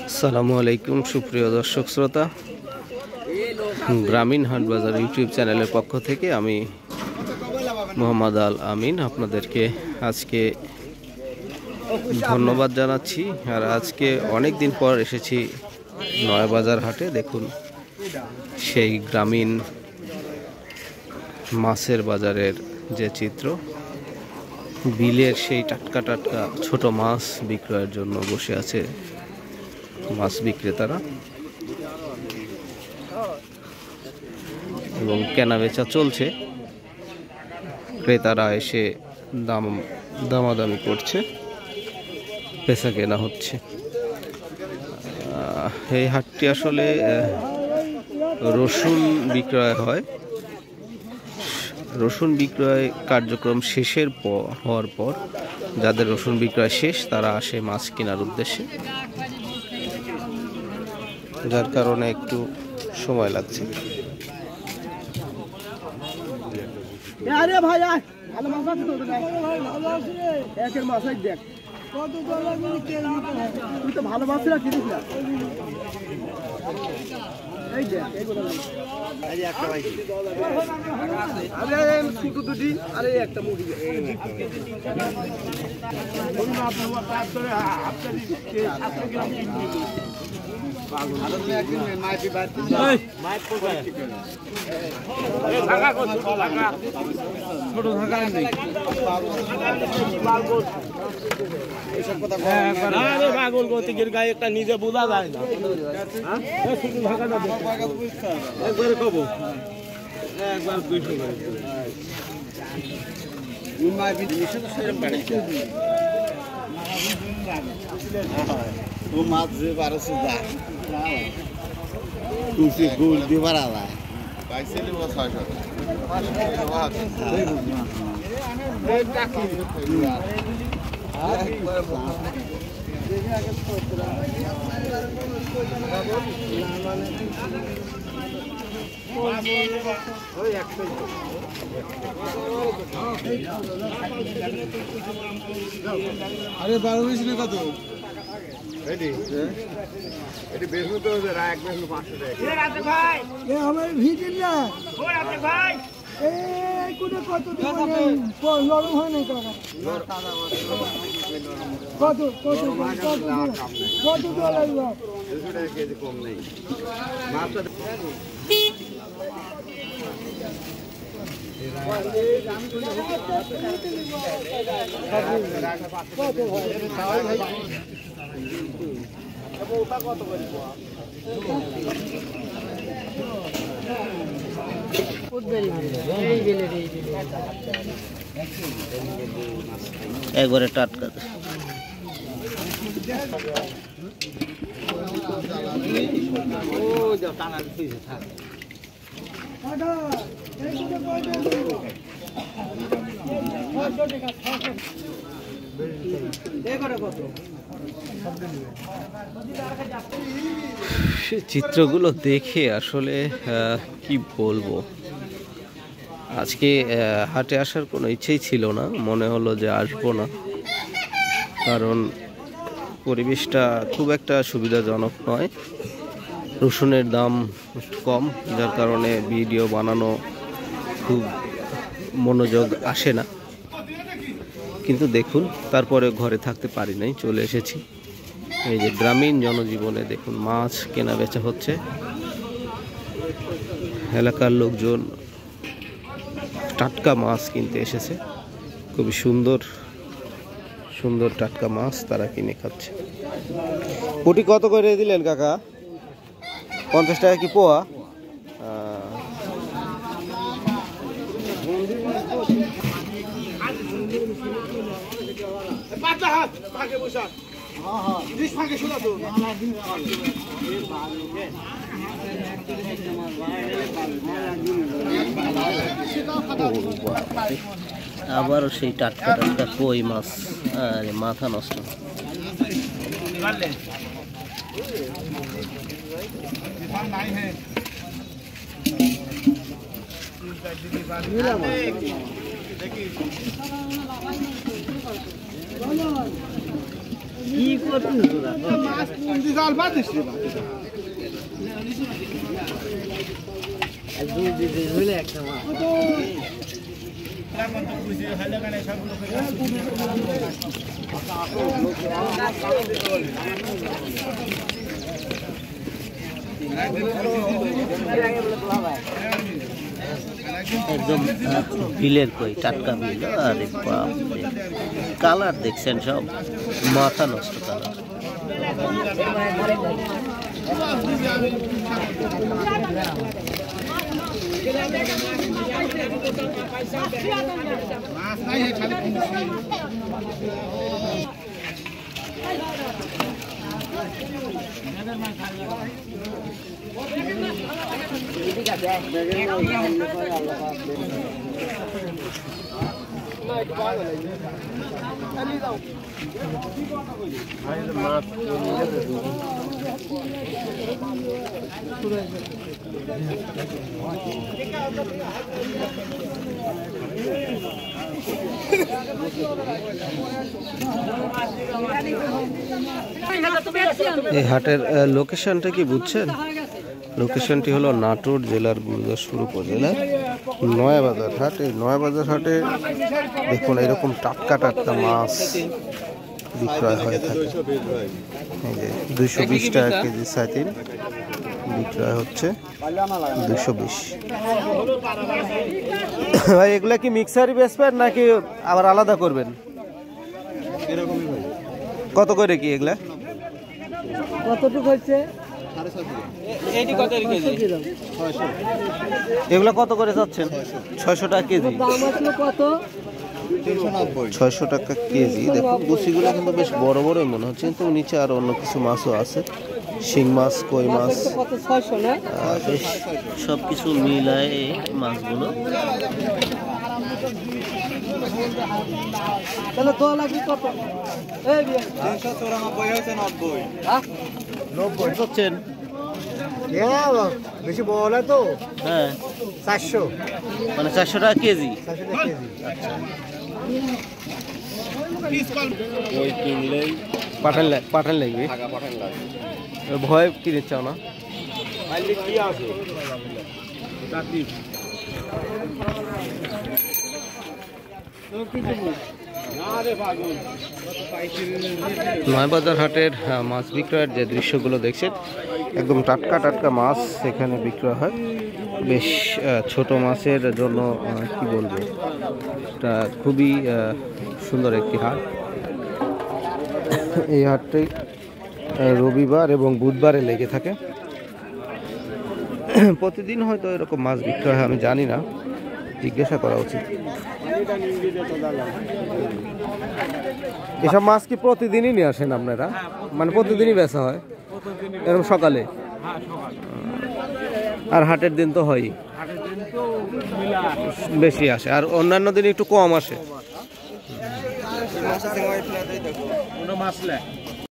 আসসালামু আলাইকুম সুপ্রিয় দর্শক শ্রোতা, গ্রামীণ হাট বাজার ইউটিউব চ্যানেলের পক্ষ থেকে আমি মোহাম্মদ আল আমিন আপনাদেরকে আজকে ধন্যবাদ জানাচ্ছি। আর আজকে অনেক দিন পর এসেছি নয়াবাজার হাটে। দেখুন সেই গ্রামীণ মাছের বাজারের যে চিত্র, বিলের সেই টাটকা টাটকা ছোট মাছ বিক্রয়ের জন্য বসে আছে মাছ বিক্রেতারা এবং কেনা বেচা চলছে। ক্রেতারা এসে দামাদামি করছে, বেচা কেনা হচ্ছে। এই হাটটি আসলে রসুন বিক্রয় হয়। রসুন বিক্রয় কার্যক্রম হওয়ার পর যাদের রসুন বিক্রয় শেষ তারা আসে মাছ কেনার উদ্দেশ্যে, যার কারণে একটু সময় লাগছে। গায়ে একটা নিজে বোঝা যায় না। একবারে কব একবার 200 ও মাছ যে 1200 দা তুই গোল দিয়ে বাড়া যায় বাইসেলে ও 600 আরে 12 হইছিল কত? এডি বেশি তো রাখ বেশি 500 টাকা। এ রাতে ভাই এ আমার ভিডিও না। ও রাতে ভাই এই কোনে কত দিবেন? নরম হয় না কাকা। কত লাগবে? 200 টাকা কেজি কম নেই মাছটা। একবারে টাটকা। চিত্রগুলো দেখে আসলে কি বলবো, আজকে হাটে আসার কোনো ইচ্ছেই ছিল না। মনে হলো যে আসবো না, কারণ পরিবেশটা খুব একটা সুবিধাজনক নয়। রসুনের দাম কম, যার কারণে ভিডিও বানানো খুব মনোযোগ আসে না। কিন্তু দেখুন, তারপরে ঘরে থাকতে পারি নাই, চলে এসেছি। এই যে গ্রামীণ জনজীবনে দেখুন মাছ কেনা বেচা হচ্ছে। এলাকার লোকজন টাটকা মাছ কিনতে এসেছে। খুবই সুন্দর সুন্দর টাটকা মাছ তারা কিনে খাচ্ছে। পুঁটি কত করে দিলেন কাকা? 50 টাকা কি পোয়া? আবারও সেই টাটকা টাটকা কই মাছ। আরে মাথা নষ্ট। একদম বিলের কই, টাটকা বিল। আরে বাপ রে, কালার দেখছেন সব মাথা নষ্ট কালার। এই হাটের লোকেশনটা কি বুঝছেন? লোকেশনটি হলো নাটোর জেলার গুরুদাসপুর উপজেলার নয়াবাজার হাট। এই নয়াবাজার হাটে দেখুন এরকম টাটকা টাটকা মাছ বিক্রয় হয়ে থাকে। এই যে 220 টাকা কেজি সাইতিন বিক্রয় হচ্ছে 220। ভাই এগুলা কি মিক্সারই বেচবেন নাকি আবার আলাদা করবেন? কত করে কি এগুলা? কতটুকু হচ্ছে? এগুলা কত করে যাচ্ছেন? 600 টাকা কেজি। দাম আসলো কত? 600 টাকা কেজি। দেখুন গুছিগুলো কিন্তু বেশ বড় বড়ই মনে হচ্ছে, কিন্তু নিচে আরো অন্য কিছু মাছও আছে, শিং মাছ, কই মাছ, কত? 600 না? বেশ সবকিছু মিলায় মাছগুলো। তাহলে তো লাগবে কত? এই 394 হচ্ছে 90। হ্যাঁ 90 হচ্ছেন? বেশি বড় তো। হ্যাঁ 400, মানে 400 টাকা কেজি। 400 টাকা কেজি। আচ্ছা, ওই কিনলেই পাঠান লাগবে। টাকা পাঠান লাগে। ভয় কিনে চাও না? মালিক কি আছে? চাকরি। নয়াবাজার হাটের মাছ বিক্রয়ের যে দৃশ্যগুলো দেখছেন, একদম টাটকা টাটকা মাছ এখানে বিক্রয় হয়। বেশ ছোট মাছের জন্য কি বলবো, এটা খুবই সুন্দর একটি হাট। এই হাটটি রবিবার এবং বুধবারে লেগে থাকে। প্রতিদিন হয়তো এরকম মাছ বিক্রয় হয়, আমি জানি না, জিজ্ঞাসা করা উচিত। এসব মাছ কি প্রতিদিনই নিয়ে আসেন আপনারা? মানে প্রতিদিনই বেচা হয় এরকম সকালে? আর হাটের দিন তো হয় বেশি আসে, আর অন্যান্য দিন একটু কম আসে।